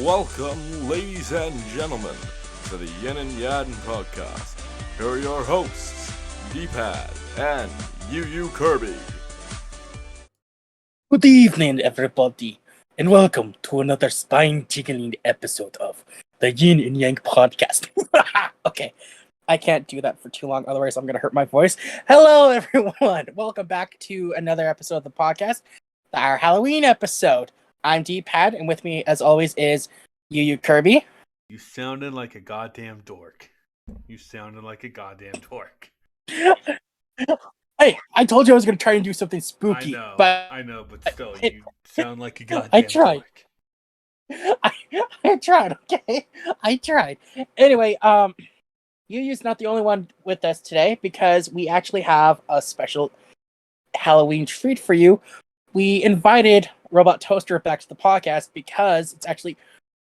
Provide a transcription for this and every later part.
Welcome, ladies and gentlemen, to the Yin Yang Podcast. Here are your hosts, D-Pad and YuyuKirby. Good evening, everybody, and welcome to another spine-tickling episode of the Yin and Yang Podcast. Okay, I can't do that for too long, otherwise I'm going to hurt my voice. Hello, everyone! Welcome back to another episode of the podcast, our Halloween episode. I'm D-Pad, and with me, as always, is YuyuKirby. You sounded like a goddamn dork. Hey, I told you I was going to try and do something spooky. I know, but still, you sound like a goddamn I tried. dork. I tried, okay? I tried. Anyway, Yuyu's not the only one with us today because we actually have a special Halloween treat for you. We invited RobotToaster back to the podcast because it's actually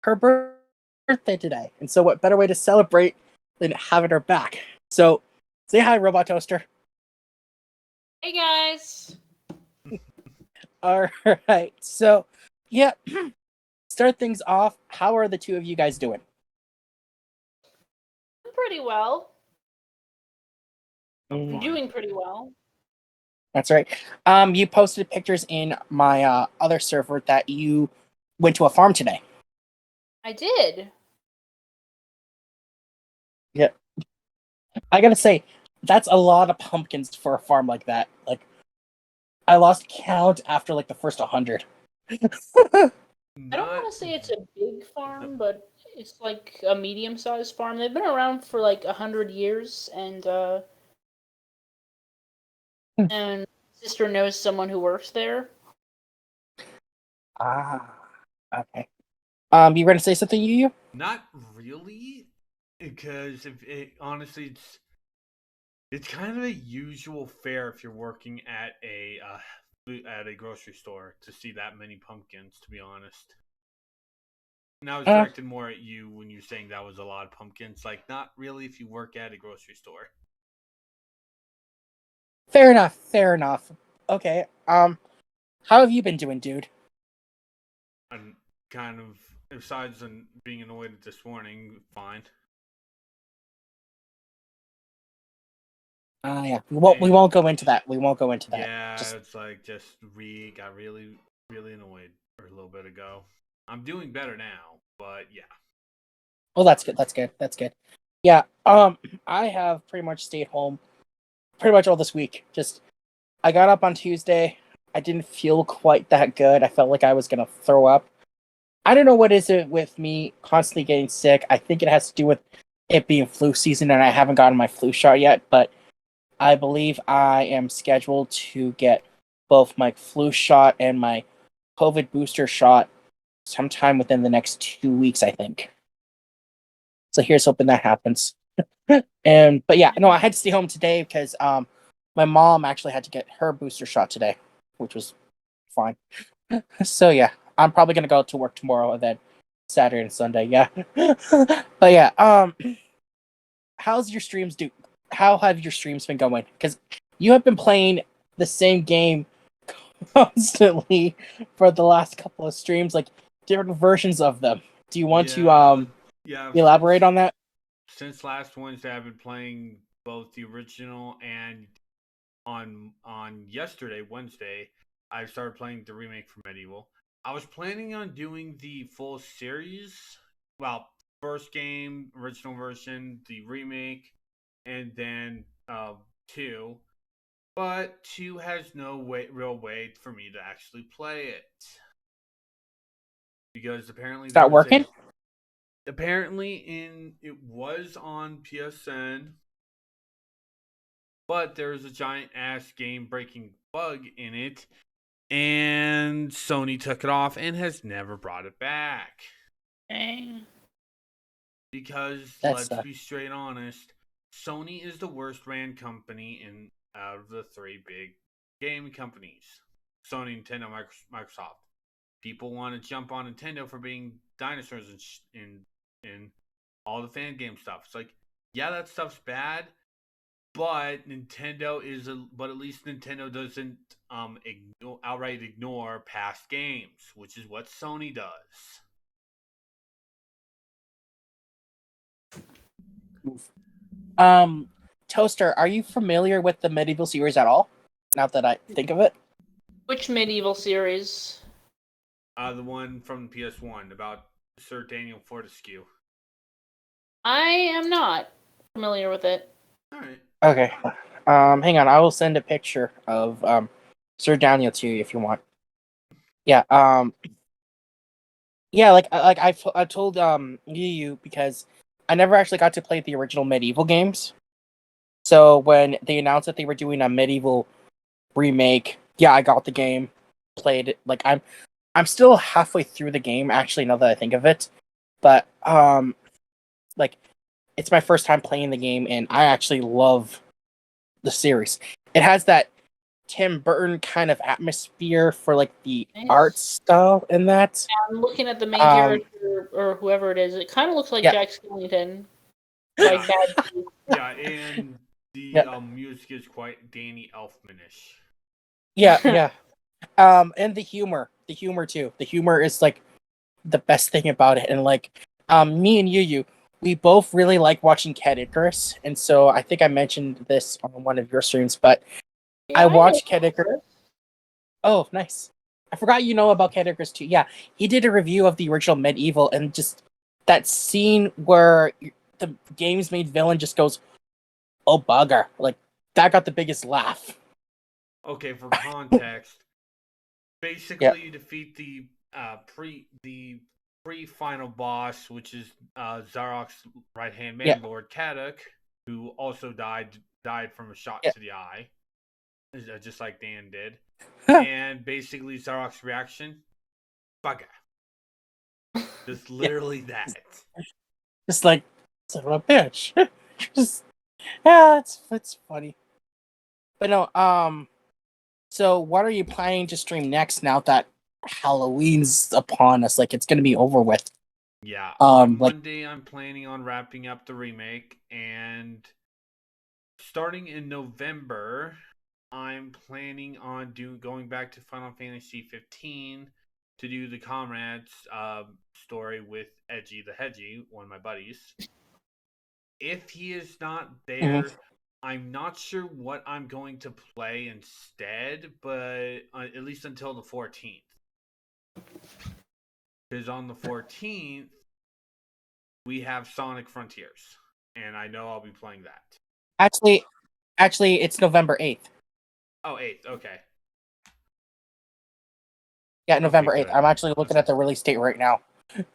her birthday today. And so what better way to celebrate than having her back? So, say hi, RobotToaster. Hey guys. All right. So, yeah. Start things off. How are the two of you guys doing? Pretty well. I'm I'm fine. doing pretty well. That's right. You posted pictures in my other server that you went to a farm today. I did. Yeah. I gotta say, that's a lot of pumpkins for a farm like that. Like, I lost count after like the first 100. I don't want to say it's a big farm, but it's like a medium-sized farm. They've been around for like 100 years, and sister knows someone who works there. Ah, okay. You were gonna say something, Yuyu? Not really, because honestly, it's kind of a usual fare if you're working at a grocery store to see that many pumpkins. To be honest, and I was directed more at you when you're saying that was a lot of pumpkins. Like, not really if you work at a grocery store. Fair enough. Okay. How have you been doing, dude? I'm kind of, besides being annoyed this morning, fine. Yeah. We won't go into that. Yeah, Just... it's like got really, really annoyed a little bit ago. I'm doing better now, but yeah. Oh, that's good. Yeah. I have pretty much stayed home pretty much all this week. I got up on Tuesday. I didn't feel quite that good. I felt like I was gonna throw up. I don't know what is it with me constantly getting sick. I think it has to do with it being flu season, and I haven't gotten my flu shot yet, but I believe I am scheduled to get both my flu shot and my COVID booster shot sometime within the next 2 weeks, I think. So here's hoping that happens. But yeah, no, I had to stay home today because my mom actually had to get her booster shot today, which was fine. So yeah, I'm probably gonna go to work tomorrow and then Saturday and Sunday. Yeah, but yeah, how's your streams do? How have your streams been going? Because you have been playing the same game constantly for the last couple of streams, like different versions of them. Do you want to elaborate on that? Since last Wednesday, I've been playing both the original and on yesterday, Wednesday, I started playing the remake for Medieval. I was planning on doing the full series. Well, first game, original version, the remake, and then 2. But 2 has no real way for me to actually play it. Because apparently... It's not working? Apparently it was on PSN, but there's a giant ass game breaking bug in it, and Sony took it off and has never brought it back. Dang. Because let's be straight honest, Sony is the worst ran company out of the 3 big game companies. Sony, Nintendo, Microsoft. People want to jump on Nintendo for being dinosaurs in all the fan game stuff. It's like, yeah, that stuff's bad, but but at least Nintendo doesn't outright ignore past games, which is what Sony does. Oof. Toaster, are you familiar with the medieval series at all? Now that I think of it. Which medieval series? The one from PS1 about Sir Daniel Fortescue. I am not familiar with it. All right. Okay. Hang on. I will send a picture of Sir Daniel to you if you want. Yeah. Yeah. Like I told Yuyu because I never actually got to play the original medieval games. So when they announced that they were doing a medieval remake, yeah, I got the game, played it. Like I'm still halfway through the game actually. Now that I think of it, but like it's my first time playing the game, and I actually love the series. It has that Tim Burton kind of atmosphere for like the Nice. art style in that. I'm looking at the main character or whoever it is. It kind of looks like Yeah. Jack Skellington. Like bad. Yeah, and the Yeah. music is quite Danny Elfmanish. Yeah, yeah. And the humor too. The humor is like the best thing about it. And like, me and Yuyu, we both really like watching Cat Icarus, and so I think I mentioned this on one of your streams, but I watched Cat Icarus. Oh, nice. I forgot you know about Cat Icarus too. Yeah, he did a review of the original Medieval, and just that scene where the game's main villain just goes, "Oh bugger!" Like that got the biggest laugh. Okay, for context, basically you defeat the pre-final boss, which is Zarok's right-hand man, Lord Kaduk, who also died from a shot to the eye, just like Dan did. And basically Zarok's reaction, bugger. Just literally that. Just like, son of a bitch. Just, yeah, it's funny. But no, so what are you planning to stream next now that Halloween's upon us? Like, it's gonna be over with. Yeah. Like, Monday, I'm planning on wrapping up the remake, and starting in November, I'm planning on going back to Final Fantasy 15 to do the Comrades story with Edgy the Hedgy, one of my buddies. If he is not there, I'm not sure what I'm going to play instead, but at least until the 14th. Because on the 14th, we have Sonic Frontiers, and I know I'll be playing that. Actually, it's November 8th. Oh, 8th, okay. Yeah, November 8th. Good. I'm actually looking at the release date right now.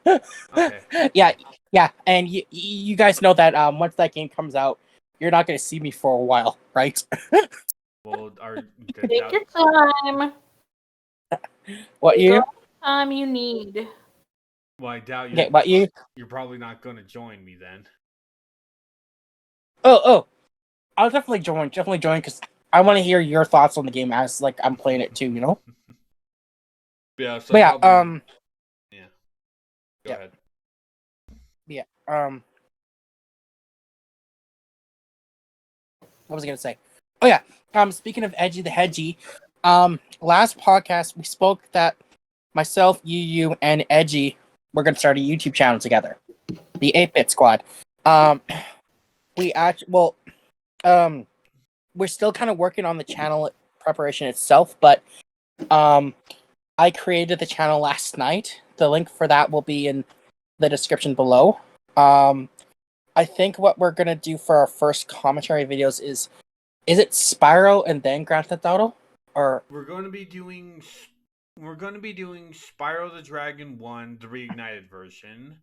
Okay. Yeah, and you guys know that once that game comes out, you're not going to see me for a while, right? Well, take your time. What Take you? all the time you need. Well, I doubt you. Okay, what you? You're probably not going to join me then. Oh, I'll definitely join because I want to hear your thoughts on the game as like I'm playing it too, you know? Yeah. So but yeah, probably... yeah. Go ahead. Yeah. What was I gonna say? Oh yeah. Speaking of Edgy the Hedgy, last podcast we spoke that myself, Yuyu, and Edgy were gonna start a YouTube channel together, the 8-Bit Squad. We're still kind of working on the channel preparation itself, but I created the channel last night. The link for that will be in the description below. I think what we're gonna do for our first commentary videos is it Spyro and then Grand Theft Auto, or we're going to be doing Spyro the Dragon 1, the reignited version.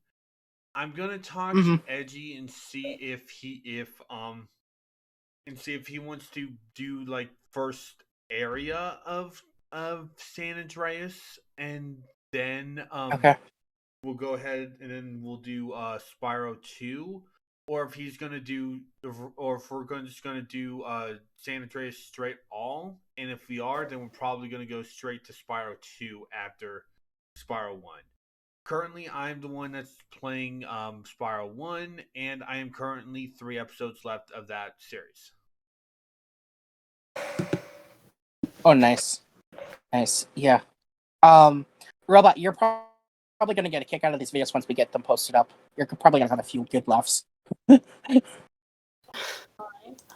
I'm gonna talk to Edgy and see if he wants to do like first area of San Andreas, and then we'll go ahead and then we'll do Spyro 2, or if he's gonna do, or if we're just gonna do San Andreas straight all, and if we are, then we're probably gonna go straight to Spyro 2 after Spyro 1. Currently, I'm the one that's playing Spyro 1, and I am currently 3 episodes left of that series. Oh, nice, yeah. Robot, you're probably gonna get a kick out of these videos once we get them posted up. You're probably gonna have a few good laughs.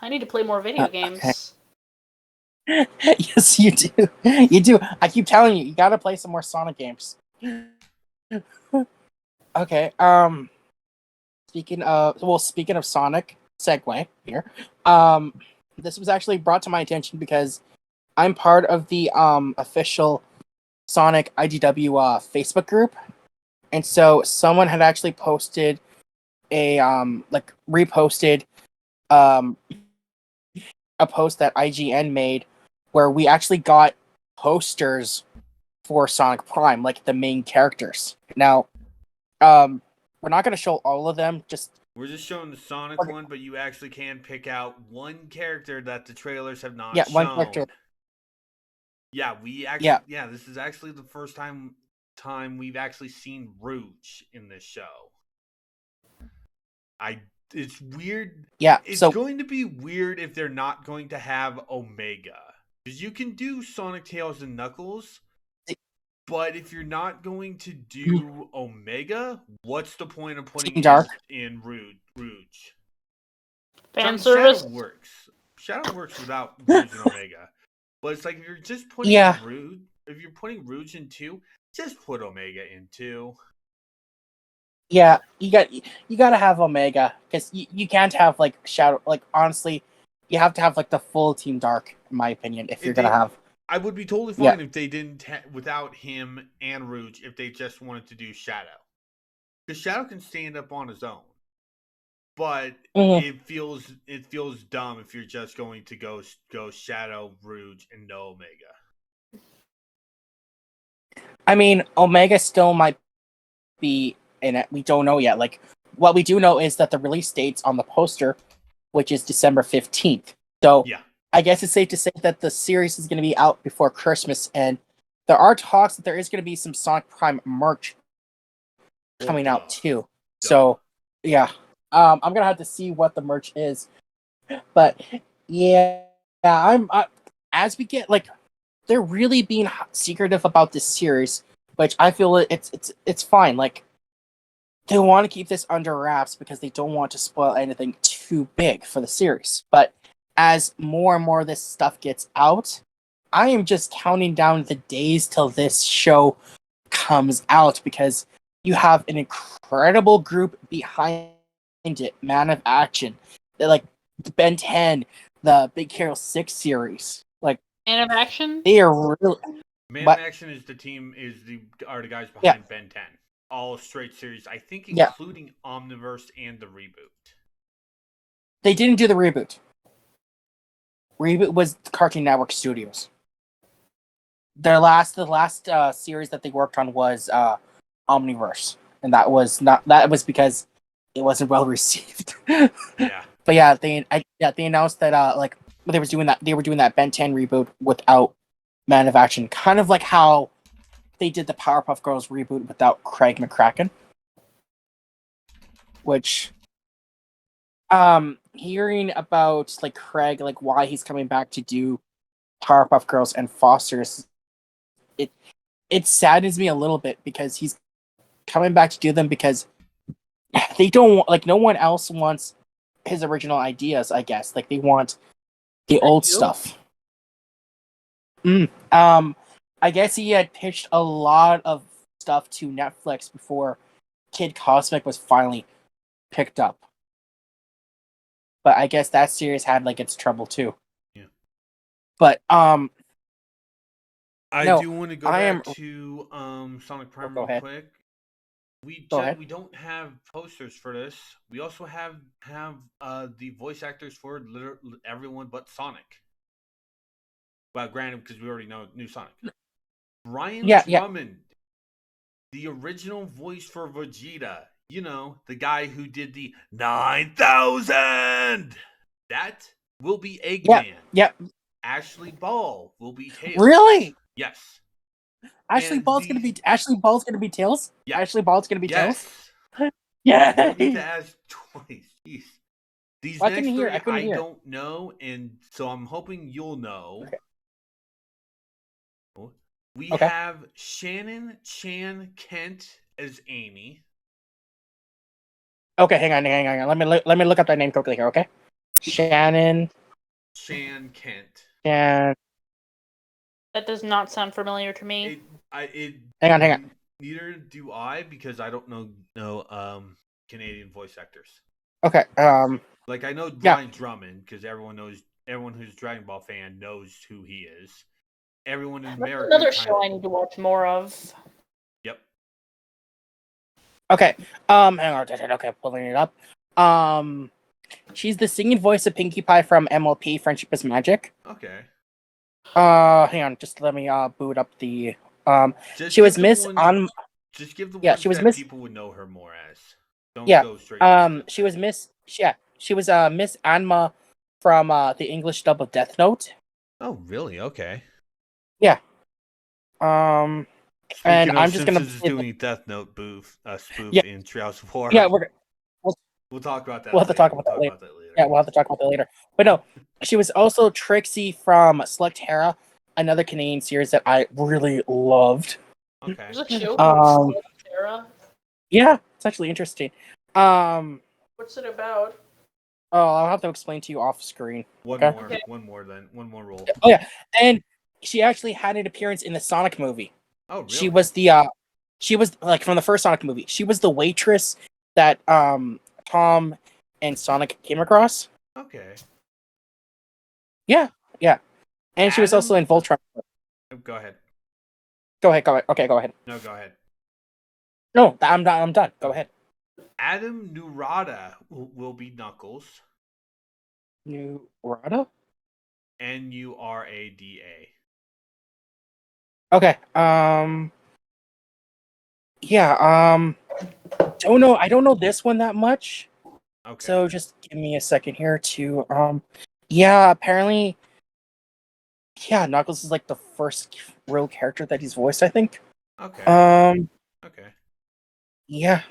I need to play more video games. Yes, you do. You do. I keep telling you, you gotta play some more Sonic games. Okay. Speaking of Sonic, segue here. This was actually brought to my attention because I'm part of the official Sonic IDW Facebook group, and so someone had actually posted reposted um a post that IGN made where we actually got posters for Sonic Prime, like the main characters. Now, we're not going to show all of them. We're just showing the Sonic one, but you actually can pick out one character that the trailers have not shown. One character. Yeah, this is actually the first time we've actually seen Rouge in this show. It's weird. Yeah, it's going to be weird if they're not going to have Omega. Because you can do Sonic, Tails, and Knuckles, but if you're not going to do Omega, what's the point of putting in Rouge? Fan service? Shadow works without Rouge and Omega. But it's like if you're just putting Rouge, if you're putting Rouge in 2, just put Omega in 2. Yeah, you gotta have Omega because you can't have like Shadow. Like honestly, you have to have like the full Team Dark, in my opinion. If you're gonna have, I would be totally fine if they didn't without him and Rouge. If they just wanted to do Shadow, because Shadow can stand up on his own. But it feels dumb if you're just going to go Shadow, Rouge, and no Omega. I mean, Omega still might be in it. We don't know yet. Like, what we do know is that the release date's on the poster, which is December 15th. So, I guess it's safe to say that the series is going to be out before Christmas, and there are talks that there is going to be some Sonic Prime merch coming out too. So, yeah. I'm going to have to see what the merch is. But, as we get, like, they're really being secretive about this series, which I feel it's fine. Like, they want to keep this under wraps because they don't want to spoil anything too big for the series. But as more and more of this stuff gets out, I am just counting down the days till this show comes out because you have an incredible group behind it, Man of Action. They're like Ben 10, the Big Hero 6 series. Like Man of Action? They are really Man of Action is the guys behind Ben 10. All straight series, I think, including Omniverse and the reboot. They didn't do the reboot. Reboot was Cartoon Network Studios. The last series that they worked on was Omniverse, and that was because it wasn't well received. But they announced that they were doing that Ben 10 reboot without Man of Action, kind of like how they did the Powerpuff Girls reboot without Craig McCracken. Which, hearing about like Craig, like why he's coming back to do Powerpuff Girls and Foster's, it saddens me a little bit because he's coming back to do them because they don't want, like, no one else wants his original ideas. I guess like they want the old stuff. I guess he had pitched a lot of stuff to Netflix before Kid Cosmic was finally picked up. But I guess that series had like its trouble too. Yeah. But I do want to go back to Sonic Prime real quick. We don't have posters for this. We also have the voice actors for everyone but Sonic. Well, granted, because we already knew Sonic. Brian Drummond, the original voice for Vegeta. You know, the guy who did the 9,000. That will be Eggman. Yep. Ashley Ball will be Tails. Really? Yes. Ashley Ball's gonna be Tails? Yeah. Ashley Ball's gonna be Tails? Yeah. I need to ask twice. Jeez. These next three, I don't know, and so I'm hoping you'll know. Okay. We have Shannon Chan Kent as Amy. Okay, hang on. Let me look up that name quickly here. Okay, Shannon. Shan Kent. And That does not sound familiar to me. hang on. Neither do I, because I don't know Canadian voice actors. Okay. Like I know Yeah. Ryan Drummond because everyone who's a Dragon Ball fan knows who he is. Everyone in That's America. another show I need to watch more of. Yep. Okay. Hang on. Okay, pulling it up. She's the singing voice of Pinkie Pie from MLP Friendship is Magic. Okay. Hang on. Just let me boot up the she was Miss on. Just give the Yeah, ones she was that Miss. people would know her more as. Don't Yeah. go straight. She was Miss. Yeah, she was Miss Anma from the English dub of Death Note. Oh, really? Okay. Yeah. Speaking and of I'm just gonna Simpsons doing Death Note spoof Yeah. in Trials of War. Yeah, we'll talk about that. We'll have to talk about that later. Yeah, we'll have to talk about that later. But no, she was also Trixie from Select Hera, another Canadian series that I really loved. Okay. There's a show called Sarah. Yeah, it's actually interesting. What's it about? Oh, I'll have to explain to you off screen. One more roll. Oh yeah, and she actually had an appearance in the Sonic movie. Oh, really? She was she was like from the first Sonic movie. She was the waitress that Tom and Sonic came across. Okay. Yeah. And she was also in Voltron. Go ahead. Go ahead. Okay, go ahead. No, go ahead. No, I'm done. Go ahead. Adam Nurata will be Knuckles. Nurata? Nurada. Okay. Yeah. Don't know. I don't know this one that much. Okay. So just give me a second here to Yeah. Apparently. Yeah, Knuckles is like the first real character that he's voiced, I think. Okay. Okay. Yeah.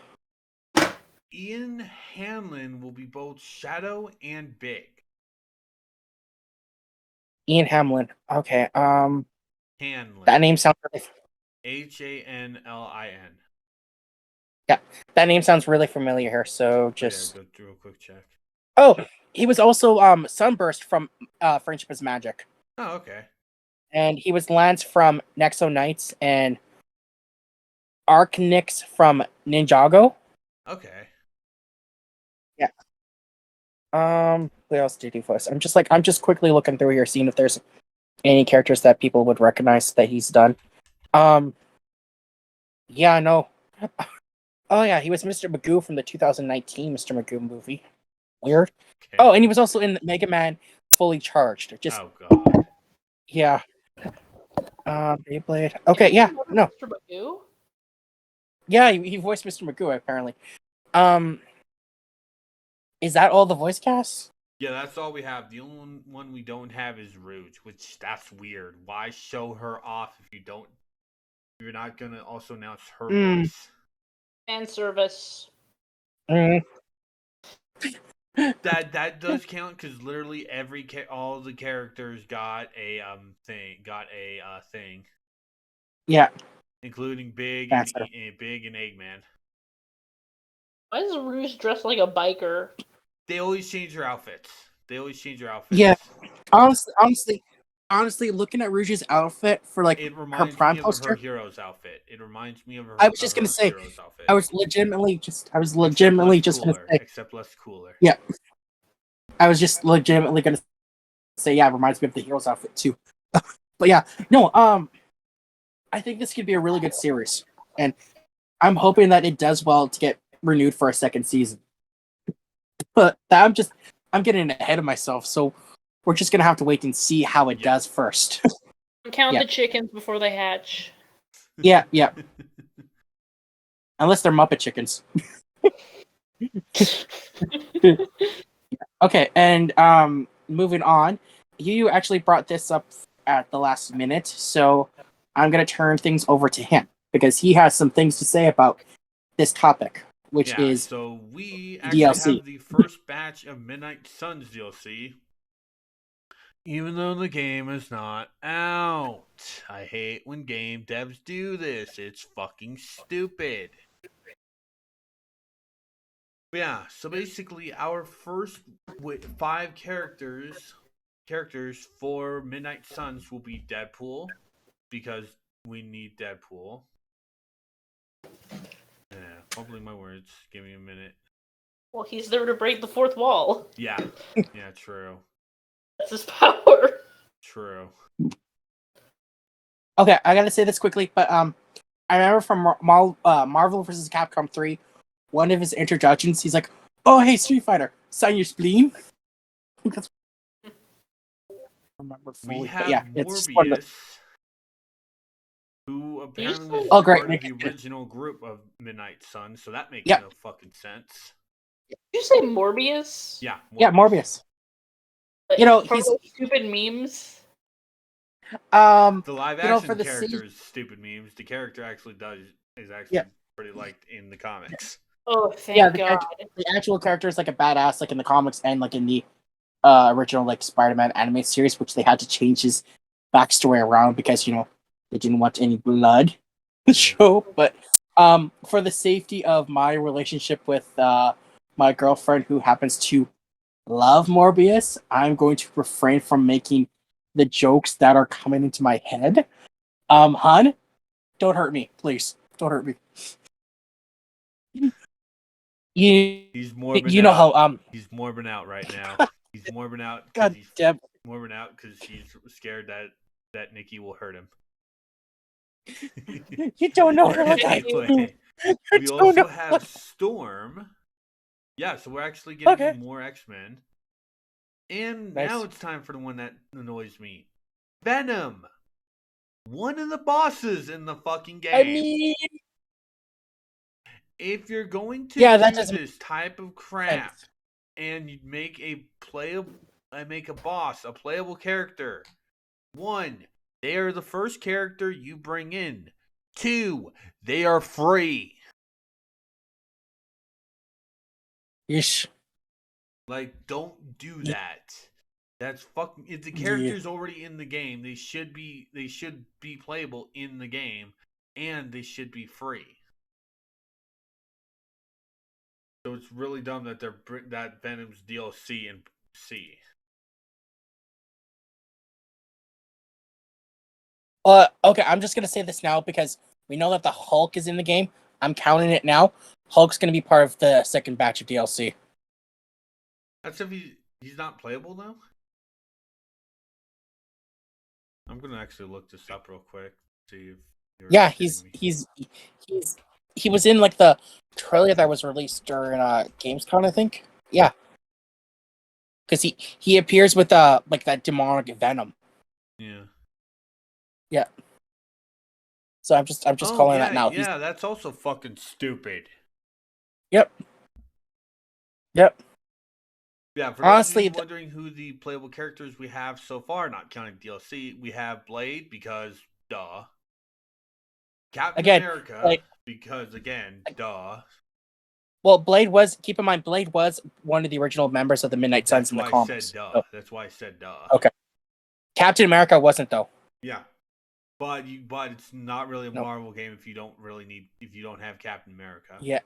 Ian Hanlon will be both Shadow and Big. Ian Hamlin. Okay. Hanlon. That name sounds really. Hanlin. Yeah, that name sounds really familiar here. So just go do a quick check. Oh, he was also Sunburst from Friendship is Magic. Oh, okay. And he was Lance from Nexo Knights and Arcnix from Ninjago. Okay. Yeah. What else did he voice? I'm just quickly looking through here, seeing if there's any characters that people would recognize that he's done. Yeah, no. Oh yeah, he was Mr. Magoo from the 2019 Mr. Magoo movie. Weird. Okay. Oh, and he was also in Mega Man Fully Charged. Just oh god. Yeah. Beyblade. Okay, yeah, no. Mr. Magoo? Yeah, he voiced Mr. Magoo apparently. Is that all the voice casts? Yeah, that's all we have. The only one we don't have is Rouge, which that's weird. Why show her off if you're not gonna also announce her voice? Fan service. That does count because literally all the characters got a thing. Yeah, including Big and Eggman. Why is Rouge dressed like a biker? They always change their outfits. Yeah, honestly, looking at Rouge's outfit for like it reminds her prime me of poster, her hero's outfit. It reminds me of her. I was just gonna say, outfit. I was legitimately just gonna say, except less cooler. Yeah, I was just legitimately gonna say, yeah, it reminds me of the hero's outfit too. But yeah, no, I think this could be a really good series, and I'm hoping that it does well to get renewed for a second season. But I'm getting ahead of myself, so we're just gonna have to wait and see how it does first. Count the chickens before they hatch. Yeah. Unless they're Muppet chickens. Okay, and moving on. You actually brought this up at the last minute, so I'm gonna turn things over to him because he has some things to say about this topic, which is so we actually DLC. Have the first batch of Midnight Suns DLC. Even though the game is not out. I hate when game devs do this. It's fucking stupid. Yeah, so basically our first 5 characters for Midnight Suns will be Deadpool, because we need Deadpool. Yeah, fumbling my words. Give me a minute. Well, he's there to break the fourth wall. Yeah, true. That's his power. True. Okay, I gotta say this quickly, but I remember from Marvel vs. Capcom 3, one of his introductions, he's like, "Oh, hey, Street Fighter, sign your spleen." That's I remember fully, We but have yeah, it's one of Morbius, who apparently was Oh, great. part of the original group of Midnight Suns, so that makes Yeah. no fucking sense. Did you say Morbius? Yeah, Yeah, Morbius. You know, from he's those stupid memes. The live action for the character is stupid memes. The character actually is actually Yeah. pretty liked in the comics. Oh, thank Yeah, God. the actual character is like a badass, like in the comics and like in the original like Spider-Man animated series, which they had to change his backstory around because they didn't want any blood in the show. But for the safety of my relationship with my girlfriend, who happens to love Morbius, I'm going to refrain from making the jokes that are coming into my head. Hun, don't hurt me, please. Don't hurt me. He's morbing you know out. how He's morbing out right now. He's morbing out God because damn. he's scared that Nikki will hurt him. You don't know her like I do. Anyway, we also have Storm. Yeah, so we're actually getting more X-Men. And Nice. now it's time for the one that annoys me. Venom. One of the bosses in the fucking game. I mean, if you're going to Yeah, that do doesn't this type of crap and you make a boss, a playable character, 1, they are the first character you bring in. 2, they are free. Yeesh. Like, don't do that. That's fucking. If the character's already in the game, they should be playable in the game, and they should be free. So it's really dumb that that Venom's DLC and C. Okay, I'm just gonna say this now because we know that the Hulk is in the game. I'm counting it now. Hulk's gonna be part of the second batch of DLC. That's if he's not playable though. I'm gonna actually look this up real quick. See if. Yeah, he was in like the trailer that was released during Gamescom, I think. Yeah, because he appears with like that demonic Venom. Yeah. Yeah. So I'm just calling that now. Yeah, that's also fucking stupid. Yep. Yeah, for Honestly, those of you wondering who the playable characters we have so far, not counting DLC, we have Blade because duh. Captain America because again, duh. Well, keep in mind, Blade was one of the original members of the Midnight Suns in the comics. That's why I said duh. Okay. Captain America wasn't though. Yeah. But it's not really a Marvel game if you don't have Captain America. Yeah.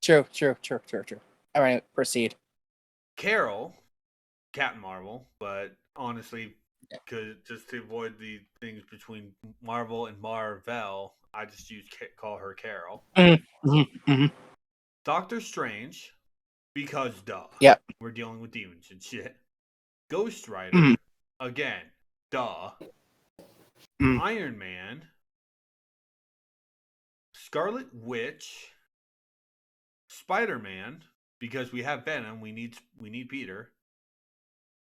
True. All right, proceed. Carol, Captain Marvel, but honestly, just to avoid the things between Marvel and Marvel, I just call her Carol. Mm-hmm. Doctor Strange, because duh. Yep. We're dealing with demons and shit. Ghost Rider, again, duh. Iron Man, Scarlet Witch, Spider-Man, because we have Venom, we need Peter.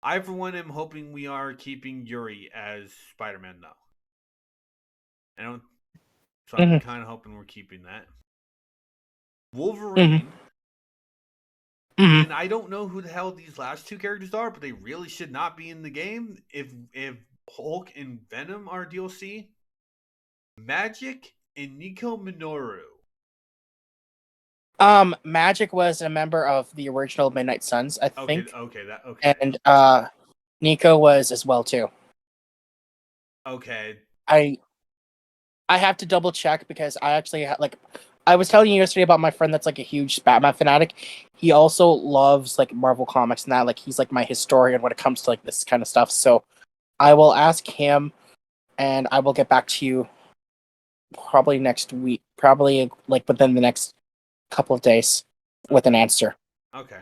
I, for one, am hoping we are keeping Yuri as Spider-Man, though. I'm kind of hoping we're keeping that. Wolverine. And I don't know who the hell these last 2 characters are, but they really should not be in the game. If Hulk and Venom are DLC, Magic and Nico Minoru. Magic was a member of the original Midnight Suns, I think. Okay. And Nico was as well too. Okay. I have to double check because I actually I was telling you yesterday about my friend that's like a huge Batman fanatic. He also loves like Marvel comics and that. Like he's like my historian when it comes to like this kind of stuff. So I will ask him, and I will get back to you probably next week. Probably like within the next couple of days with an answer. Okay.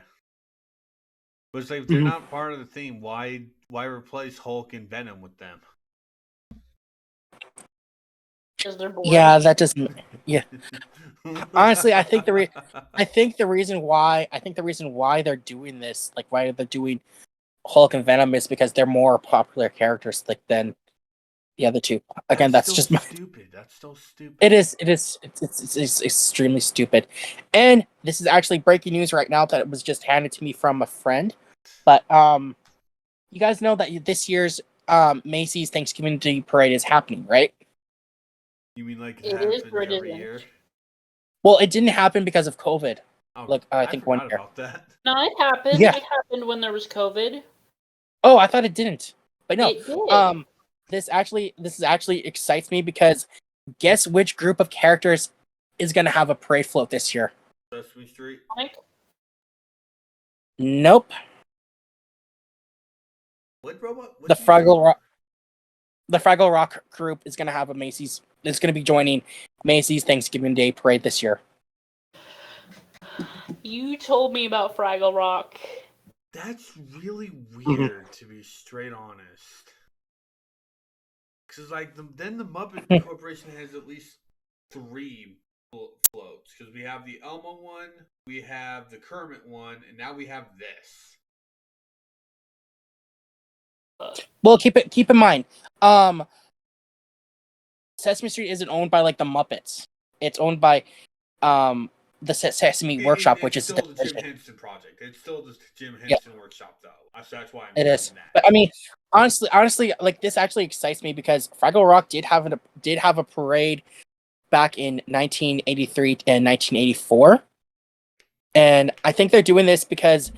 But it's like if they're not part of the theme, why replace Hulk and Venom with them? Because they're bored. Yeah, that doesn't. Yeah. Honestly, I think the reason why they're doing this, like why they're doing Hulk and Venom, is because they're more popular characters like than the other two. Again, that's just my. Stupid. That's so stupid. It is. It's extremely stupid, and this is actually breaking news right now that it was just handed to me from a friend. But you guys know that this year's Macy's Thanksgiving Day Parade is happening, right? You mean like It happens is or it every isn't? year? Well, it didn't happen because of COVID. Oh, Like I think forgot 1 year. about that. No, it happened. Yeah. It happened when there was COVID. Oh, I thought it didn't. But no. It did. This actually excites me because guess which group of characters is going to have a parade float this year? Sesame Street. Like, Nope. What robot? The Fraggle Rock. The Fraggle Rock group is going to have a Macy's. It's going to be joining Macy's Thanksgiving Day Parade this year. you told me about Fraggle Rock. That's really weird, to be straight honest. Because like then the Muppet Corporation has at least 3 floats. Because we have the Elmo one, we have the Kermit one, and now we have this. Well, keep in mind, Sesame Street isn't owned by like the Muppets. It's owned by the Sesame Workshop, which is still the Jim Henson project. It's still the Jim Henson Workshop, though. So that's why I'm it is. saying that. But I mean, honestly, like this actually excites me because Fraggle Rock did have a parade back in 1983 and 1984, and I think they're doing this because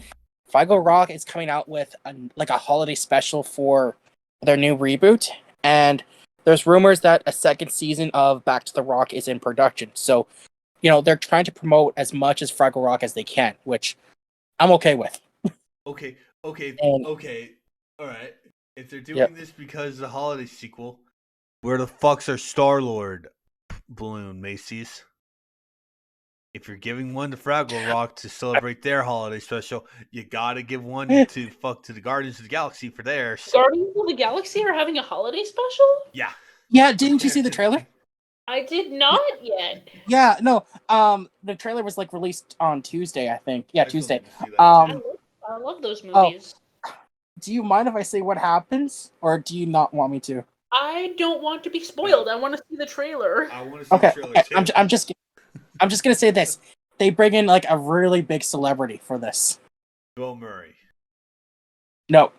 Fraggle Rock is coming out with a holiday special for their new reboot, and there's rumors that a second season of Back to the Rock is in production. So, they're trying to promote as much as Fraggle Rock as they can, which I'm okay with. Okay. All right. If they're doing this because the holiday sequel, where the fuck's our Star-Lord balloon, Macy's? If you're giving one to Fraggle Rock to celebrate their holiday special, you gotta give one to the Guardians of the Galaxy for theirs. Guardians of the Galaxy are having a holiday special? Yeah. Yeah, didn't you see the trailer? I did not yet. Yeah, no. The trailer was like released on Tuesday, I think. Yeah, Tuesday. I love those movies. Do you mind if I say what happens, or do you not want me to? I don't want to be spoiled. I want to see the trailer. I want to see the trailer too. I'm just gonna say this. They bring in like a really big celebrity for this. Bill Murray. No.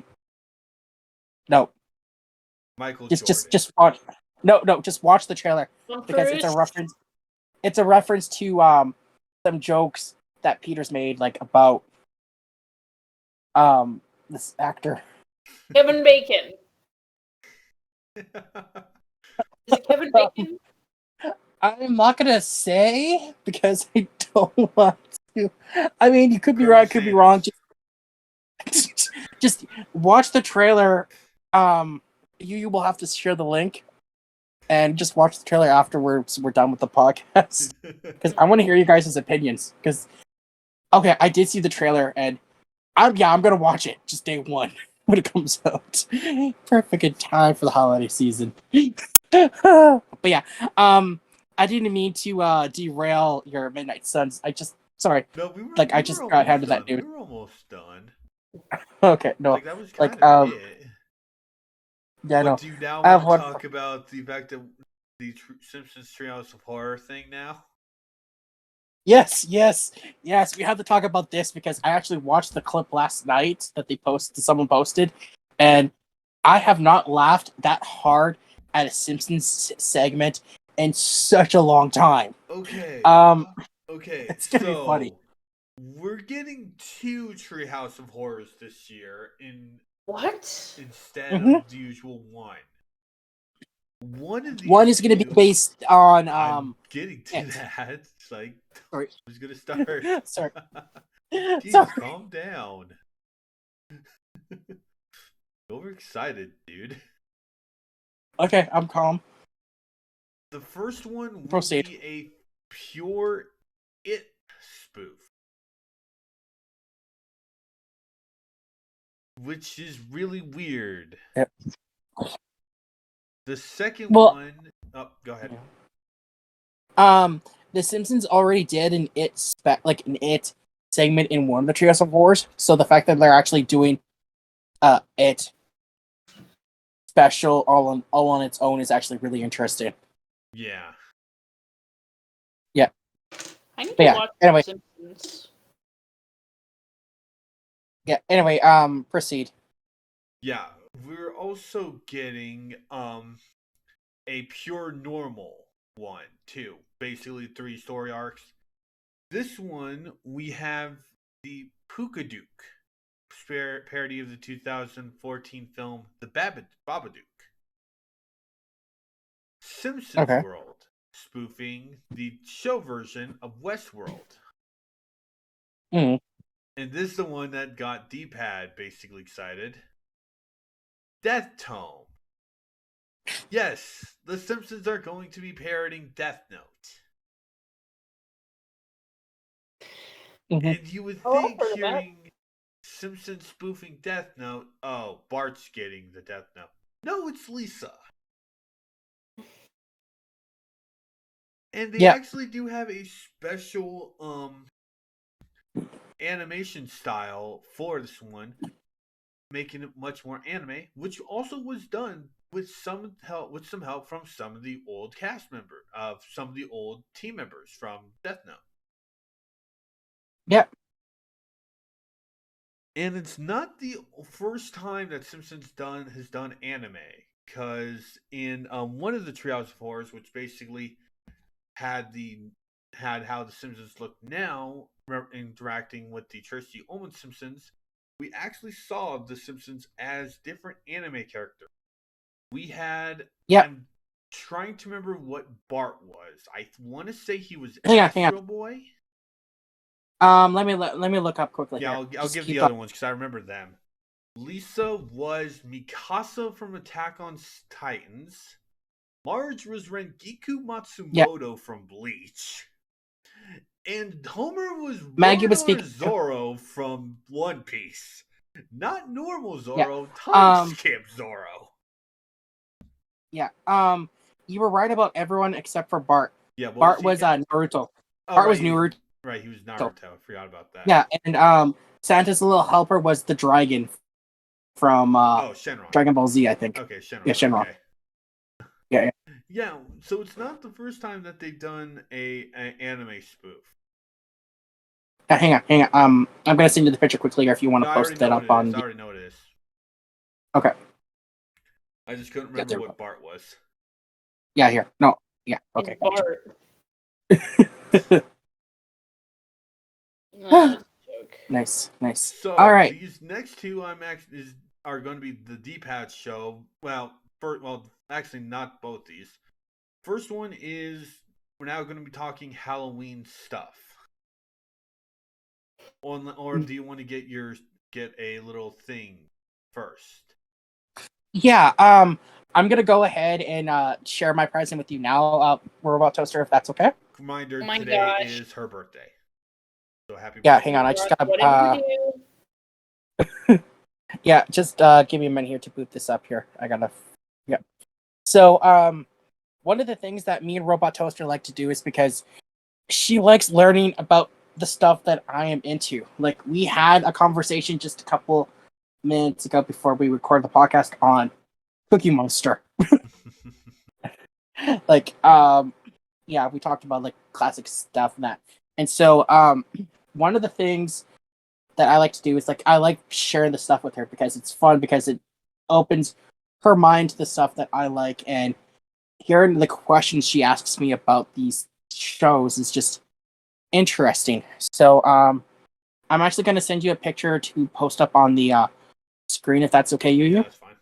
Michael Jordan. Just watch. No, just watch the trailer because it's a reference. It's a reference to some jokes that Peter's made like about this actor. Kevin Bacon. Is it Kevin Bacon? I'm not gonna say because I don't want to. I mean, you could be right, could be wrong. Just watch the trailer. You will have to share the link, and just watch the trailer afterwards. We're done with the podcast because I want to hear you guys' opinions. Because okay, I did see the trailer, and I'm gonna watch it just day one when it comes out. Perfect in time for the holiday season. But yeah, I didn't mean to derail your Midnight Suns. Sorry. No, we were, like I just got handed that news. We were almost done. Okay, no. Like that was kind of it. Yeah, no. Do you now want to talk about the fact that the Simpsons Treehouse of Horror thing now? Yes. We have to talk about this because I actually watched the clip last night that someone posted, and I have not laughed that hard at a Simpsons segment in such a long time. Okay. Okay. It's gonna be funny. We're getting 2 Treehouse of Horrors this year What? instead of the usual 1. One of these One is going to be based on I'm getting to it. that. It's like, Sorry. who's gonna start? Sorry. Jeez, Sorry. calm down. Overexcited, dude. Okay, I'm calm. The first one will Proceed. be a pure It spoof, which is really weird. Yep. The second Well- one, oh, go ahead. The Simpsons already did an It segment in one of the Trios of Wars, so the fact that they're actually doing It special all on its own is actually really interesting. Yeah. I need But to yeah, watch anyway. The Simpsons. Yeah. Anyway, proceed. Yeah. We're also getting a pure normal one too. Basically 3 story arcs. This one we have the Pookadook parody of the 2014 film The Babadook. Simpsons World, spoofing the show version of Westworld. Mm. And this is the one that got D-Pad basically excited. Death Tome. Yes, the Simpsons are going to be parodying Death Note. Mm-hmm. And you would Oh, I've think heard of that. hearing Simpsons spoofing Death Note, oh, Bart's getting the Death Note. No, it's Lisa. And they actually do have a special animation style for this one, making it much more anime, which also was done with some help from some of the old some of the old team members from Death Note. Yep. And it's not the first time that Simpsons has done anime, because in one of the Treehouse of Horrors, which basically had how the Simpsons look now, interacting with the Tracy Ullman Simpsons, we actually saw the Simpsons as different anime characters. We had. I'm trying to remember what Bart was. I want to say he was Astro Boy. Let me look up quickly. Yeah, I'll give the other ones because I remember them. Lisa was Mikasa from Attack on Titans. Marge was Rengiku Matsumoto from Bleach. And Homer was Maggie was Zorro from One Piece. Not normal Zorro, time skip Zorro. Yeah. You were right about everyone except for Bart. Yeah, Bart was Naruto. Bart was Naruto. Right, he was Naruto. I forgot about that. Yeah, and Santa's little helper was the dragon from Shenron. Dragon Ball Z, I think. Okay, Shenron. Yeah, Shenron. Okay. Yeah. Yeah, so it's not the first time that they've done an anime spoof. Hang on. I'm gonna send you the picture quickly, or if you want to post that up on. I already know what it is. Okay. I just couldn't remember what Bart was. Yeah, here. No. Yeah. Okay. Bart. Nice. So all right. These next two are going to be the D-Pad show. Well, actually not both these. First one is we're now going to be talking Halloween stuff. Or do you want to get a little thing first? Yeah. I'm gonna go ahead and share my present with you now, RobotToaster, if that's okay. Reminder: today is her birthday. So happy birthday. Yeah, hang on. I just gotta. Yeah, just give me a minute here to boot this up here. I gotta. Yeah. So, one of the things that me and RobotToaster like to do is because she likes learning about the stuff that I am into. Like, we had a conversation just a couple minutes ago before we recorded the podcast on Cookie Monster. Like, yeah, we talked about like classic stuff and that. And so, one of the things that I like to do is like I like sharing the stuff with her because it's fun, because it opens her mind to the stuff that I like, and hearing the questions she asks me about these shows is just interesting. So I'm actually going to send you a picture to post up on the screen, if that's okay, Yuyu. Yeah, that's fine.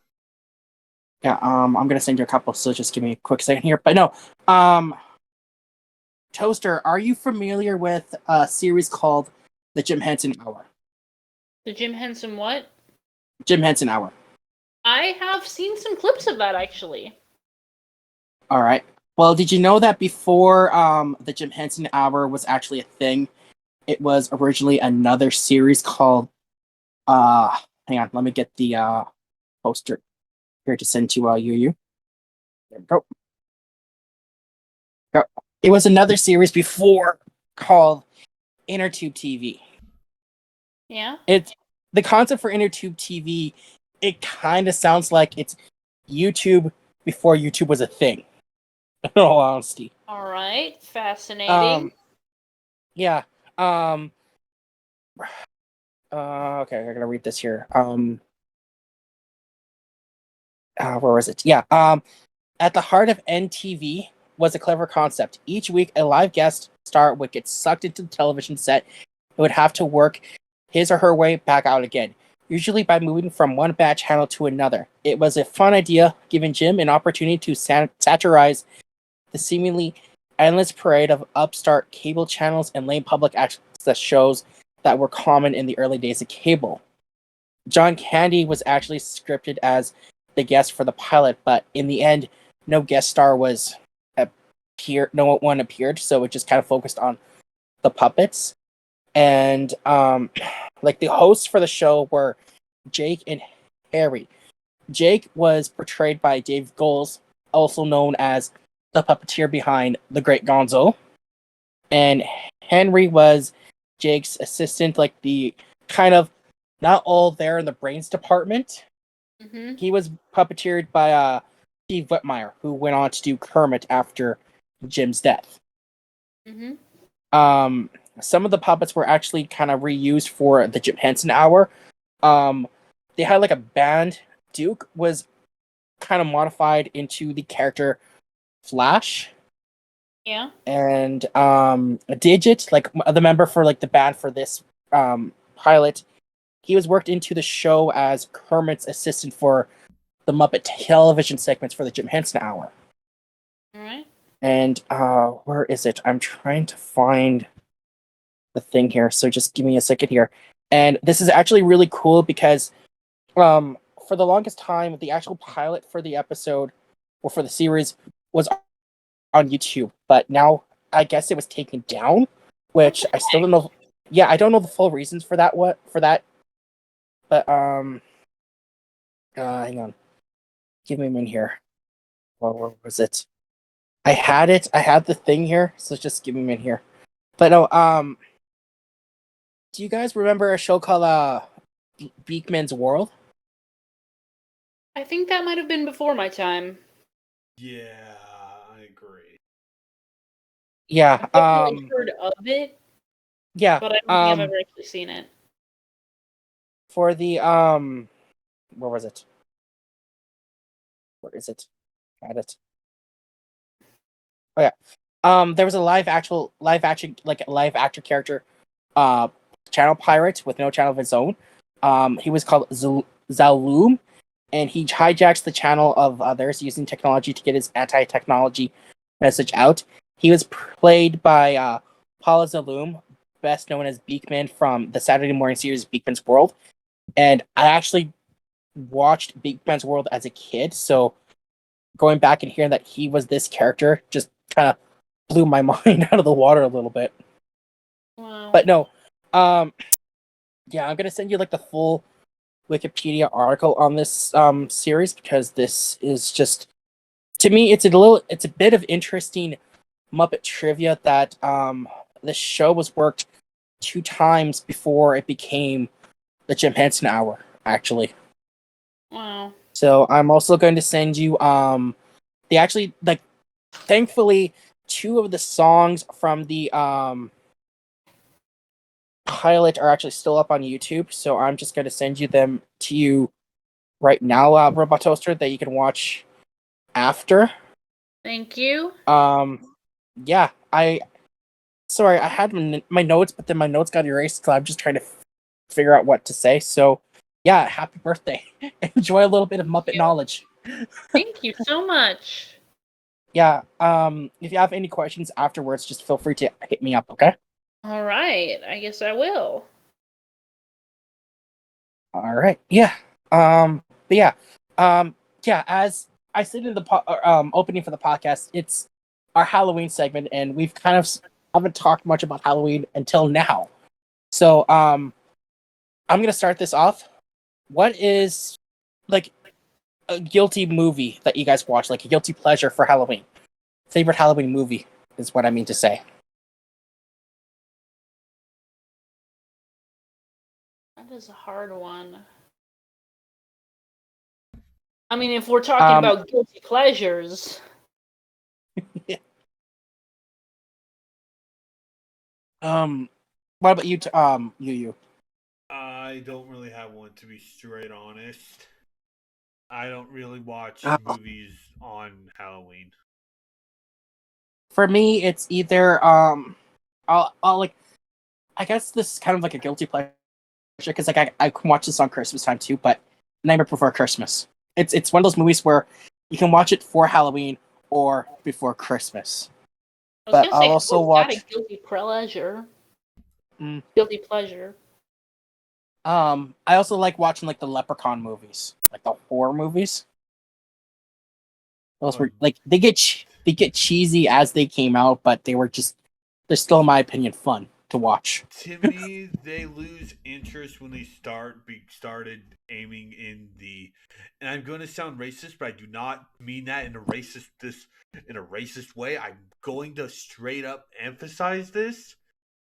Yeah, I'm gonna send you a couple, so just give me a quick second here. But no, Toaster, are you familiar with a series called The Jim Henson Hour? The Jim Henson what? Jim Henson Hour. I have seen some clips of that actually. All right. Well, did you know that before the Jim Henson Hour was actually a thing, it was originally another series called hang on, let me get the poster here to send to Yuyu. There we go. It was another series before called InnerTube TV. Yeah. It's the concept for InnerTube TV. It kind of sounds like it's YouTube before YouTube was a thing. In all honesty. All right. Fascinating. Yeah. Okay, I gotta read this here. Where was it? Yeah. At the heart of NTV was a clever concept. Each week, a live guest star would get sucked into the television set and would have to work his or her way back out again, usually by moving from one bad channel to another. It was a fun idea, giving Jim an opportunity to satirize the seemingly endless parade of upstart cable channels and lame public access shows that were common in the early days of cable. John Candy was actually scripted as the guest for the pilot, but in the end, no guest star no one appeared, so it just kind of focused on the puppets. And like the hosts for the show were Jake and Harry. Jake was portrayed by Dave Goelz, also known as the puppeteer behind The Great Gonzo. And Henry was Jake's assistant, like the kind of not all there in the brains department. Mm-hmm. He was puppeteered by Steve Whitmire, who went on to do Kermit after Jim's death. Mm-hmm. Some of the puppets were actually kind of reused for the Jim Henson Hour. They had like a band. Duke was kind of modified into the character Flash. Yeah. And Digit, like the member for like the band for this pilot, he was worked into the show as Kermit's assistant for the Muppet television segments for the Jim Henson Hour. All right. And where is it? I'm trying to find the thing here, so just give me a second here. And this is actually really cool because for the longest time, the actual pilot for the episode or for the series was on YouTube, but now I guess it was taken down, which I still don't know. Yeah, I don't know the full reasons for that. But hang on, give me a minute here. Where was it? I had it. I had the thing here, so just give me a minute here. But no, do you guys remember a show called Beakman's World? I think that might have been before my time. Yeah, I agree. Yeah. I've definitely heard of it. Yeah. But I don't think I've ever actually seen it. For the where was it? Where is it? Had it. Oh yeah. There was a live action character, channel pirate with no channel of his own. He was called Zaloom, and he hijacks the channel of others using technology to get his anti-technology message out. He was played by Paula Zaloom, best known as Beakman from the Saturday morning series Beakman's World. And I actually watched Beakman's World as a kid, so going back and hearing that he was this character just kind of blew my mind out of the water a little bit. Wow. But no, yeah, I'm gonna send you like the full Wikipedia article on this series because this is just, to me, it's a bit of interesting Muppet trivia that the show was worked 2 times before it became the Jim Henson Hour, actually. Wow. So I'm also going to send you they actually, like, thankfully 2 of the songs from the pilot are actually still up on YouTube, so I'm just going to send them to you right now, RobotToaster, that you can watch after. Thank you. Yeah, sorry, I had my notes, but then my notes got erased, so I'm just trying to figure out what to say. So, yeah, happy birthday. Enjoy a little bit of Muppet knowledge. Thank you so much. Yeah. If you have any questions afterwards, just feel free to hit me up. Okay. All right, I guess I will. All right. Yeah. But yeah. Yeah. As I said in the opening for the podcast, it's our Halloween segment, and we've kind of haven't talked much about Halloween until now. So I'm gonna start this off. What is like a guilty movie that you guys watch, like a guilty pleasure for Halloween? Favorite Halloween movie is what I mean to say. That is a hard one. I mean, if we're talking about guilty pleasures. Yeah. What about you? You. I don't really have one, to be straight honest. I don't really watch movies on Halloween. For me, it's either I'll like. I guess this is kind of like a guilty pleasure because like I can watch this on Christmas time too, but Nightmare Before Christmas. It's one of those movies where you can watch it for Halloween or before Christmas. But I'll also watch. A guilty pleasure. Mm. Guilty pleasure. I also like watching like the Leprechaun movies, like the horror movies. Those were like they get cheesy as they came out, but they're still, in my opinion, fun to watch. To me, they lose interest when they started aiming in the. And I'm going to sound racist, but I do not mean that in a racist way. I'm going to straight up emphasize this.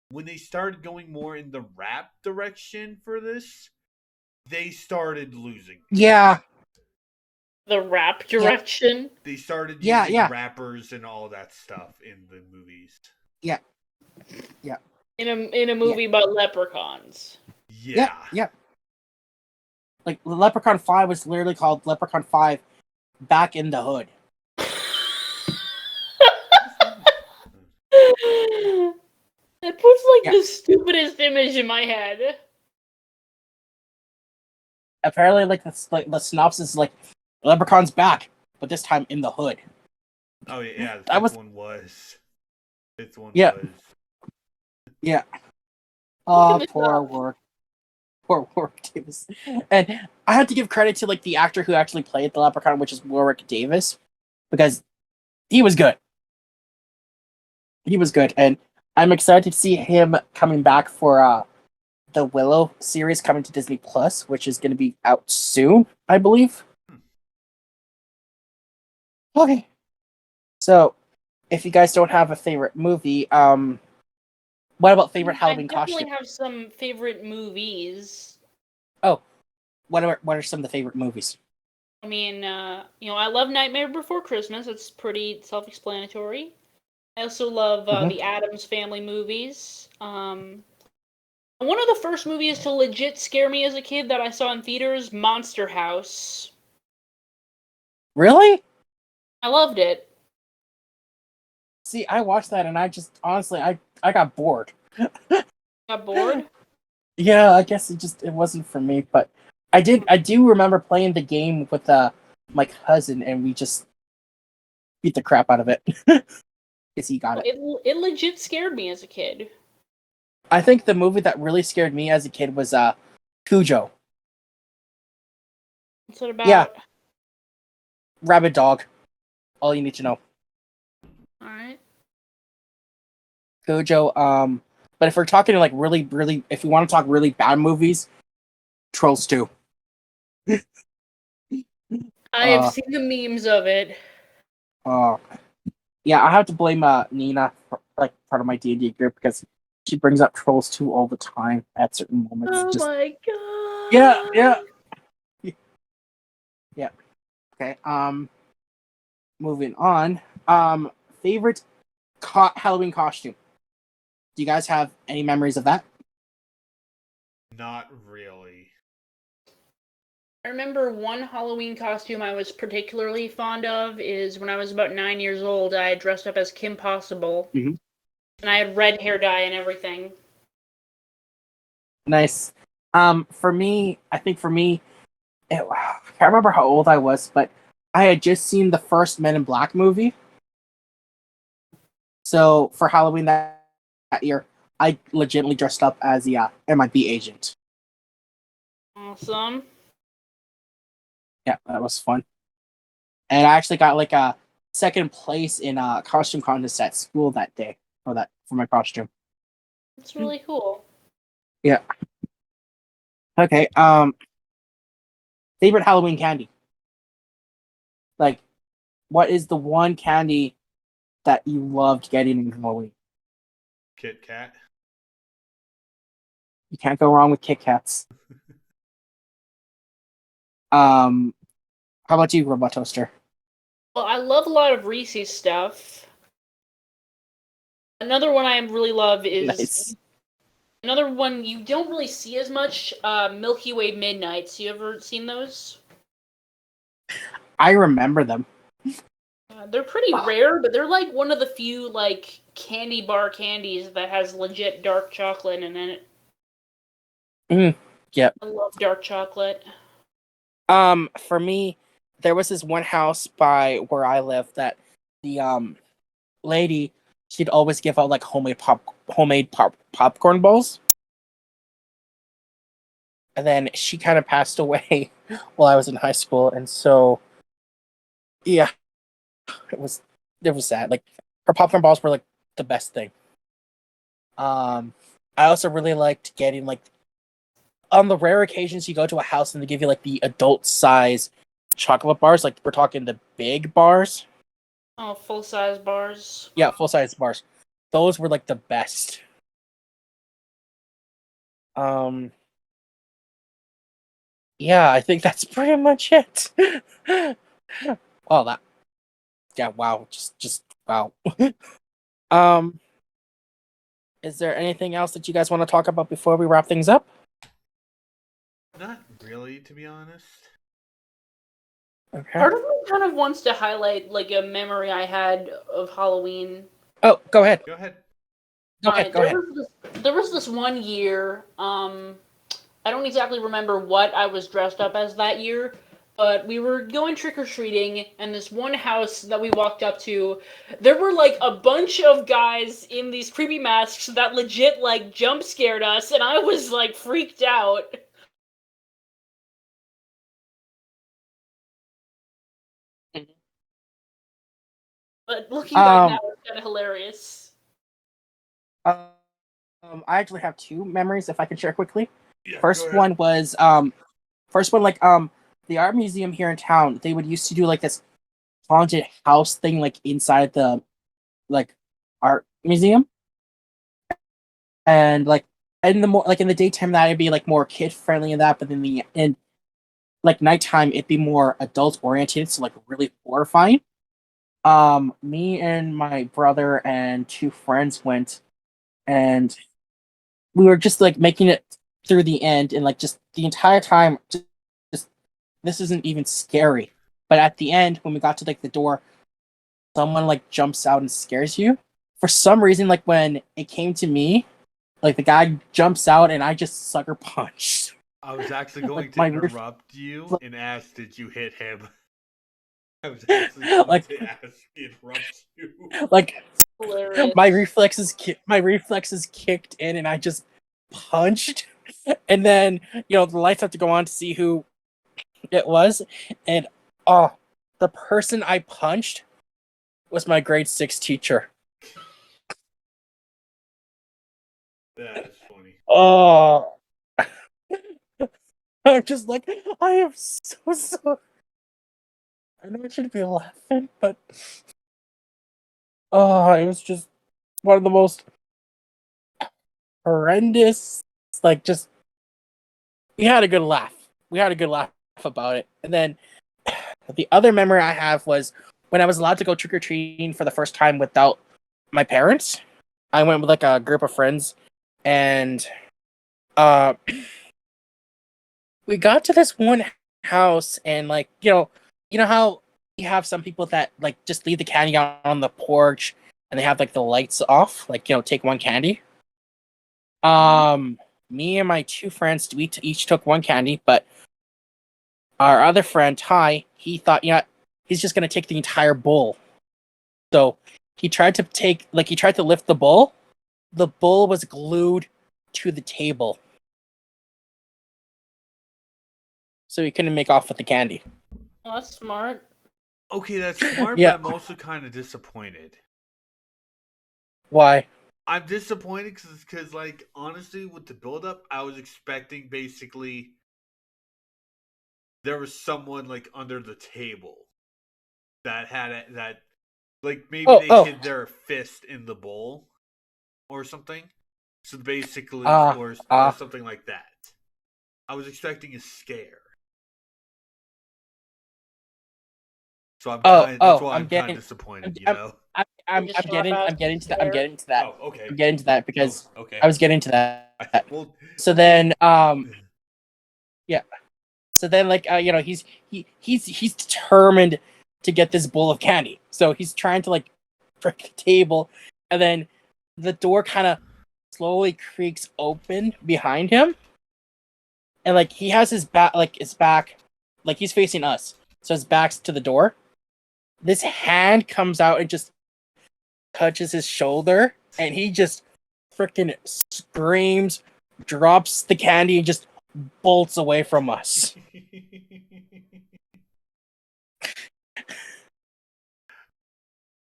When they started going more in the rap direction for this, they started losing. Yeah. The rap direction? Yeah. They started using rappers and all that stuff in the movies. Yeah. Yeah. In a movie about leprechauns. Yeah. Yeah. Like Leprechaun 5 was literally called Leprechaun 5 Back in the Hood. That puts the stupidest image in my head. Apparently, the synopsis is like Leprechaun's back, but this time in the hood. Oh yeah, one was. This one was. Yeah. Oh, poor Warwick Davis. And I have to give credit to like the actor who actually played the Leprechaun, which is Warwick Davis, because he was good. He was good, and I'm excited to see him coming back for the Willow series coming to Disney Plus, which is going to be out soon, I believe. Okay. So, if you guys don't have a favorite movie, what about favorite Halloween costume? I definitely have some favorite movies. Oh, what are some of the favorite movies? I mean, I love Nightmare Before Christmas. It's pretty self-explanatory. I also love the Addams Family movies. One of the first movies to legit scare me as a kid that I saw in theaters, Monster House. Really? I loved it. See, I watched that and I just, honestly, I got bored. Got bored? Yeah, I guess it wasn't for me, but I do remember playing the game with my cousin and we just beat the crap out of it. Because he got it. It legit scared me as a kid. I think the movie that really scared me as a kid was Cujo. What's it about? Yeah. Rabid Dog. All you need to know. Alright. Cujo, but if we're talking like really, really, if we want to talk really bad movies, Trolls 2. I have seen the memes of it. Yeah, I have to blame Nina for like part of my D&D group because she brings up Trolls 2 all the time at certain moments. Oh my god. Yeah. Okay. Moving on. Favorite Halloween costume. Do you guys have any memories of that? Not really. I remember one Halloween costume I was particularly fond of is when I was about 9 years old. I dressed up as Kim Possible. Mm-hmm. And I had red hair dye and everything. Nice. I think for me, I can't remember how old I was, but I had just seen the first Men in Black movie. So for Halloween that year, I legitimately dressed up as the MIB agent. Awesome. Yeah, that was fun. And I actually got like a second place in a costume contest at school that day for my costume. That's really cool. Yeah. Okay. Favorite Halloween candy. Like, what is the one candy that you loved getting in Halloween? Kit Kat. You can't go wrong with Kit Kats. How about you, RobotToaster? Well, I love a lot of Reese's stuff. Another one I really love is Nice. another one you don't really see as much. Milky Way Midnights. You ever seen those? I remember them. They're pretty rare, but they're like one of the few like candy bar candies that has legit dark chocolate in it. Yep. I love dark chocolate. For me, there was this one house by where I live that the lady, she'd always give out like homemade popcorn balls. And then she kind of passed away while I was in high school, and so yeah, it was sad. Like her popcorn balls were like the best thing. I also really liked getting like on the rare occasions you go to a house and they give you like the adult size chocolate bars, like we're talking the big bars. Oh, full size bars. Yeah, full size bars. Those were like the best. Yeah, I think that's pretty much it. Oh, that. Yeah, wow. Just wow. um, is there anything else that you guys want to talk about before we wrap things up? Not really, to be honest. Okay. Part of me kind of wants to highlight like a memory I had of Halloween. Oh, go ahead. Go ahead. Go ahead. There was this one year. I don't exactly remember what I was dressed up as that year, but we were going trick-or-treating, and this one house that we walked up to, there were like a bunch of guys in these creepy masks that legit like jump scared us, and I was like freaked out. But looking back now, it's kind of hilarious. I actually have two memories if I can share quickly. Yeah, First one was like the art museum here in town, they would used to do like this haunted house thing like inside the like art museum. And like in the daytime that'd be like more kid friendly and that, but in like nighttime it'd be more adult oriented, so like really horrifying. Me and my brother and two friends went, and we were just like making it through the end, and like just the entire time, just this isn't even scary. But at the end, when we got to like the door, someone like jumps out and scares you. For some reason, like when it came to me, like the guy jumps out and I just sucker punched. I was actually going Like, to interrupt you and ask, did you hit him? I was actually going Like- to ask, interrupt you. Like Hilarious. my reflexes kicked in and I just punched. And then, the lights have to go on to see who it was. And the person I punched was my grade 6 teacher. That is funny. Oh. I'm just like, I am so sorry. I know I shouldn't be laughing, but it was just one of the most horrendous, like, just, we had a good laugh. We had a good laugh about it. And then the other memory I have was when I was allowed to go trick-or-treating for the first time without my parents. I went with like a group of friends, and we got to this one house, and like, you know how you have some people that like just leave the candy out on the porch and they have like the lights off, like, take one candy. Me and my two friends, we each took one candy, but our other friend Ty, he thought, he's just gonna take the entire bowl. So he tried to lift the bowl. The bowl was glued to the table, so he couldn't make off with the candy. Oh, that's smart. Okay, that's smart, Yeah. but I'm also kind of disappointed. Why? I'm disappointed because, like, honestly, with the build-up, I was expecting basically there was someone like under the table that like maybe they hid their fist in the bowl or something. So basically, or something like that. I was expecting a scare. So that's why I'm kind of disappointed, you know. I'm getting to that. Oh, okay. I'm getting to that because okay. I was getting to that. Well, So then, yeah. So then, like, he's determined to get this bowl of candy. So he's trying to like break the table, and then the door kind of slowly creaks open behind him, and like he has his back, like he's facing us, so his back's to the door. This hand comes out and just touches his shoulder, and he just freaking screams, drops the candy, and just bolts away from us.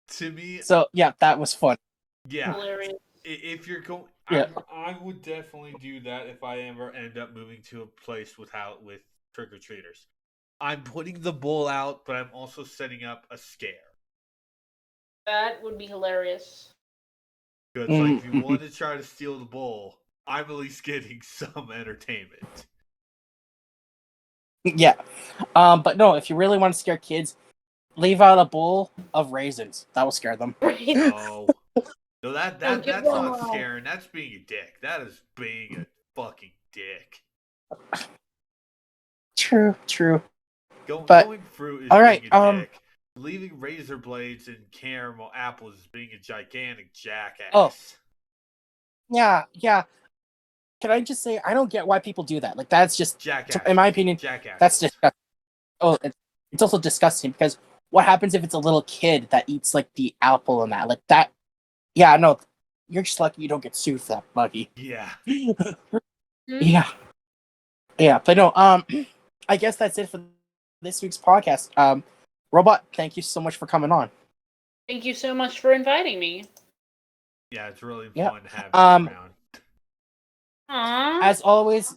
To me, so yeah, that was fun. Yeah, hilarious. If you're going, Yeah. I would definitely do that if I ever end up moving to a place with trick or treaters. I'm putting the bowl out, but I'm also setting up a scare. That would be hilarious. Because like, if you want to try to steal the bowl, I'm at least getting some entertainment. Yeah, but no, if you really want to scare kids, leave out a bowl of raisins. That will scare them. No, that's get not one. scaring. That's being a dick. That is being a fucking dick. True. Going fruit is all right, being a dick. Leaving razor blades and caramel apples is being a gigantic jackass. Oh. Yeah. Can I just say, I don't get why people do that. Like, that's just, jackass. in my opinion, jackass. that's disgusting. Oh, it's also disgusting because what happens if it's a little kid that eats like the apple and that? Like that. Yeah, no, you're just lucky you don't get sued for that, Buggy. Yeah. Yeah, but no, I guess that's it for this week's podcast. Robot, thank you so much for coming on. Thank you so much for inviting me. Yeah, it's really fun having you around. As always,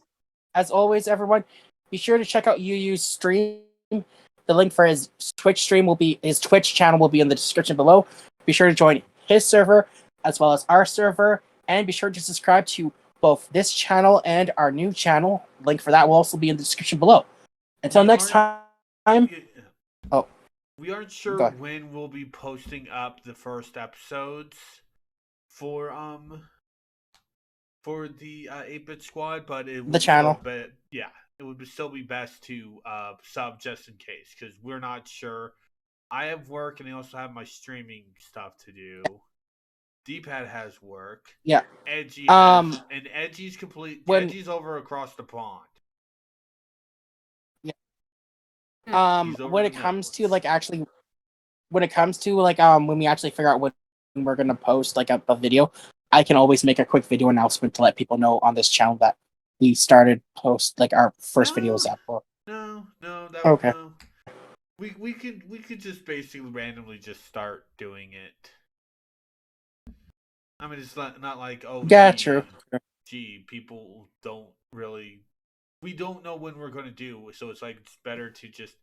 everyone, be sure to check out Yuyu's stream. The link for his Twitch channel will be in the description below. Be sure to join his server as well as our server, and be sure to subscribe to both this channel and our new channel. Link for that will also be in the description below. Until next time. We aren't sure when we'll be posting up the first episodes for the 8-Bit Squad, but the channel. It would still be best to sub just in case, because we're not sure. I have work, and I also have my streaming stuff to do. D-Pad has work. Yeah. Edgy's Edgy's over across the pond. Yeah. When it comes to when we actually figure out when we're gonna post like a video, I can always make a quick video announcement to let people know on this channel that we started post like our first videos up. No. Okay. No. We could just basically randomly just start doing it. I mean, it's not like, oh, yeah, true. Gee, people don't really. We don't know when we're going to do, so it's like it's better to just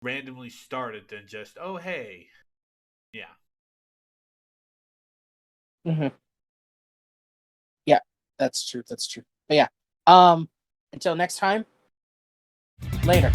randomly start it than just, oh, hey, yeah. Yeah, that's true. But yeah, until next time, later.